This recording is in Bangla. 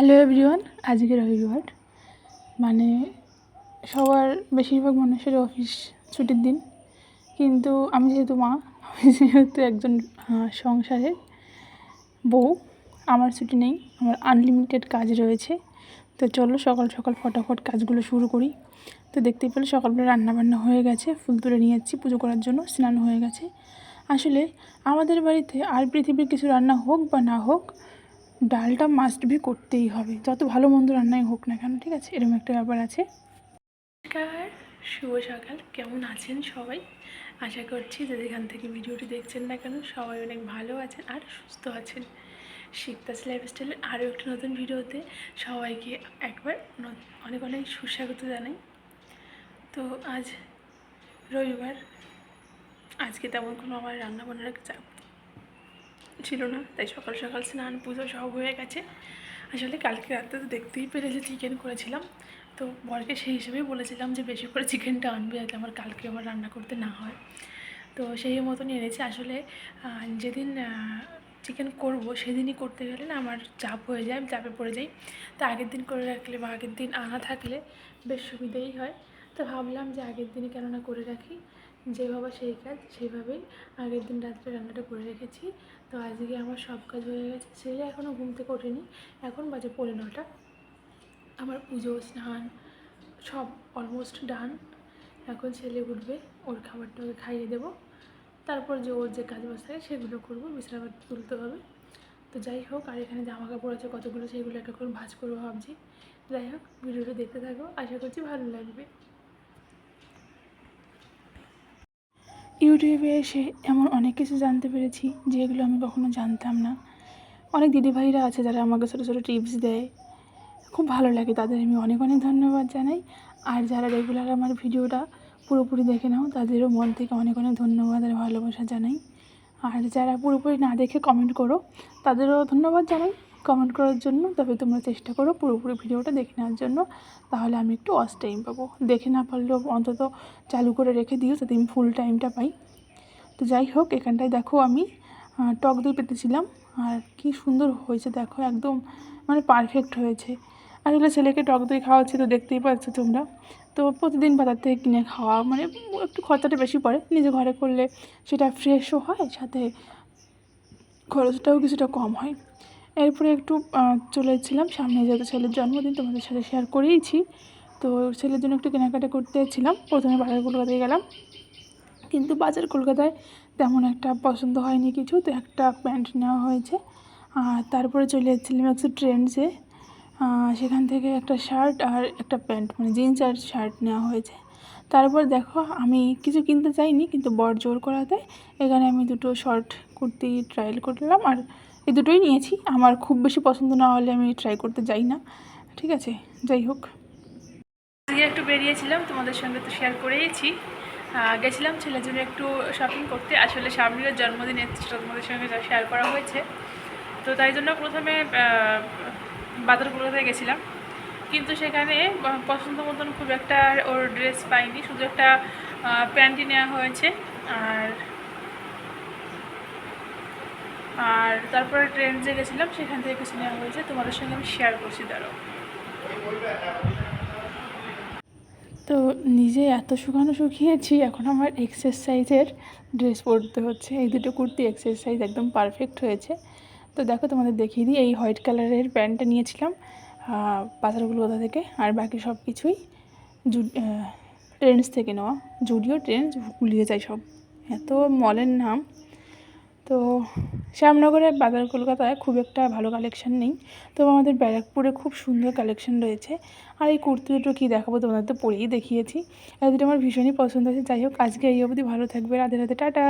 হ্যালো এভরিওয়ান, আজকে রবিবার, মানে সবার বেশিরভাগ মানুষের অফিস ছুটির দিন, কিন্তু আমি যেহেতু মা, আমি যেহেতু একজন সংসারের বউ, আমার ছুটি নেই, আমার আনলিমিটেড কাজ রয়েছে। তো চলো সকাল সকাল ফটাফট কাজগুলো শুরু করি। তো দেখতেই পেলে সকালবেলা রান্নাবান্না হয়ে গেছে, ফুল তুলে নিয়ে যাচ্ছি পুজো করার জন্য, স্নান হয়ে গেছে। আসলে আমাদের বাড়িতে আর পৃথিবীর কিছু রান্না হোক বা না হোক, ডালটা মাস্ট বি করতেই হবে, যত ভালো মন্দ রান্নাই হোক না কেন, ঠিক আছে? এরকম একটা ব্যাপার আছে। নমস্কার, শুভ সকাল। কেমন আছেন সবাই? আশা করছি যে যেখান থেকে ভিডিওটি দেখছেন না কেন সবাই অনেক ভালো আছেন আর সুস্থ আছেন। শিকতাস লাইফস্টাইলের আরও একটা নতুন ভিডিওতে সবাইকে একবার অনেক অনেক সুস্বাগত জানাই। তো আজ রবিবার, আজকে তেমন কোনো আমার রান্নাবান্নার চাপ ছিল না, তাই সকাল সকাল স্নান পুজো সব হয়ে গেছে। আসলে কালকে রাতে তো দেখতেই পেরেছে চিকেন করেছিলাম, তো বরকে সেই হিসেবেই বলেছিলাম যে বেশি করে চিকেনটা আনবে যাতে কালকে আমার রান্না করতে না হয়। তো সেই মতনই এনেছি। আসলে যেদিন চিকেন করব সেদিনই করতে গেলে না আমার চাপ হয়ে যায়, আমি চাপে পড়ে যাই। তো আগের দিন করে রাখলে বা আগের দিন আনা থাকলে বেশ সুবিধেই হয়। তো ভাবলাম যে আগের দিনই কেননা করে রাখি, যেভাবে সেই কাজ সেইভাবেই আগের দিন রাত্রে রান্নাটা করে রেখেছি। তো আজকে আমার সব কাজ হয়ে গেছে। ছেলে এখনও ঘুম থেকে ওঠেনি, এখন বাজে 9:45। আমার পুজো স্নান সব অলমোস্ট ডান। এখন ছেলে উঠবে, ওর খাবারটা ওকে খাইয়ে দেবো, তারপর যে ওর যে কাজ বাজ থাকে সেগুলো করবো, বিছানাপাতি তুলতে হবে। তো যাই হোক, আর এখানে জামা কাপড় আছে কতগুলো, সেগুলো একটা করে ভাঁজ করবো ভাবছি। যাই হোক, ভিডিওটা দেখতে থাকো, আশা করছি ভালো লাগবে। ইউটিউবে এসে এমন অনেক কিছু জানতে পেরেছি যেগুলো আমি কখনো জানতাম না। অনেক দিদিভাইরা আছে যারা আমাকে ছোটো ছোটো টিপস দেয়, খুব ভালো লাগে, তাদের আমি অনেক অনেক ধন্যবাদ জানাই। আর যারা রেগুলার আমার ভিডিওটা পুরোপুরি দেখে নাও, তাদেরও মন থেকে অনেক অনেক ধন্যবাদ আর ভালোবাসা জানাই। আর যারা পুরোপুরি না দেখে কমেন্ট করো, তাদেরও ধন্যবাদ জানাই কমেন্ট করার জন্য। তবে তোমরা চেষ্টা করো পুরোপুরি ভিডিওটা দেখে নেওয়ার জন্য, তাহলে আমি একটু ওয়াচ টাইম পাবো। দেখে না পারলেও অন্তত চালু করে রেখে দিও যাতে আমি ফুল টাইমটা পাই। তো যাই হোক, এখানটায় দেখো আমি টক দই পেতেছিলাম, আর কি সুন্দর হয়েছে দেখো, একদম মানে পারফেক্ট হয়েছে। আসলে ছেলেকে টক দই খাওয়াচ্ছি তো দেখতেই পাচ্ছ তোমরা। তো প্রতিদিন বাজার থেকে কিনে খাওয়া মানে একটু খরচাটা বেশি পড়ে, নিজে ঘরে করলে সেটা ফ্রেশও হয়, সাথে খরচটাও কিছুটা কম হয়। এরপরে একটু চলে এসেছিলাম সামনে, যেহেতু ছেলের জন্মদিন তোমাদের সাথে শেয়ার করেইছি, তো ছেলের জন্য একটু কেনাকাটা করতে এসেছিলাম। প্রথমে বাজার কলকাতায় গেলাম, কিন্তু বাজার কলকাতায় তেমন একটা পছন্দ হয়নি কিছু, তো একটা প্যান্ট নেওয়া হয়েছে। আর তারপরে চলে এসেছিলাম একটু ট্রেন্ডসে, সেখান থেকে একটা শার্ট আর একটা প্যান্ট মানে জিন্স আর শার্ট নেওয়া হয়েছে। তারপর দেখো আমি কিছু কিনতে চাইনি, কিন্তু বর জোর করাতে এখানে আমি দুটো শর্ট কুর্তি ট্রায়াল করলাম, আর এই দুটোই নিয়েছি। আমার খুব বেশি পছন্দ না হলে আমি ট্রাই করতে যাই না, ঠিক আছে? যাই হোক, আজকে একটু বেরিয়েছিলাম, তোমাদের সঙ্গে তো শেয়ার করেইছি। গেছিলাম ছেলের জন্য একটু শপিং করতে। আসলে সামনের জন্মদিন সেটা তোমাদের সঙ্গে শেয়ার করা হয়েছে, তো তাই জন্য প্রথমে বাজার কলকাতায় গেছিলাম, কিন্তু সেখানে পছন্দ মতন খুব একটা ওর ড্রেস পাইনি, শুধু একটা প্যান্টই নেওয়া হয়েছে। আর তারপরে ট্রেনে গেছিলাম, সেখান থেকে কিছু নেওয়া হয়েছে, তোমাদের সঙ্গে আমি শেয়ার করছি। দাঁড়াও, তো নিজে এত শুকিয়েছি, এখন আমার এক্সারসাইজের ড্রেস পরতে হচ্ছে। এই দুটো কুর্তি এক্সারসাইজ একদম পারফেক্ট হয়েছে। তো দেখো তোমাদের দেখিয়ে দিই, এই হোয়াইট কালারের প্যান্টটা নিয়েছিলাম বাজার কলকাতা থেকে, আর বাকি সব কিছুই ট্রেন্ডস থেকে নেওয়া। জুডিও, ট্রেন্ডস, গুলিয়ে যায় সব, এত মলের নাম। তো শ্যামনগরে বাজার কলকাতায় খুব একটা ভালো কালেকশান নেই, তো আমাদের ব্যারাকপুরে খুব সুন্দর কালেকশান রয়েছে। আর এই কুর্তি দুটো কী দেখাবো, তোমাদের তো পরেই দেখিয়েছি। এই দুটো আমার ভীষণই পছন্দ হয়েছে। যাই হোক, আজকে এই অবধি, ভালো থাকবে, রাধে রাধে, টাটা।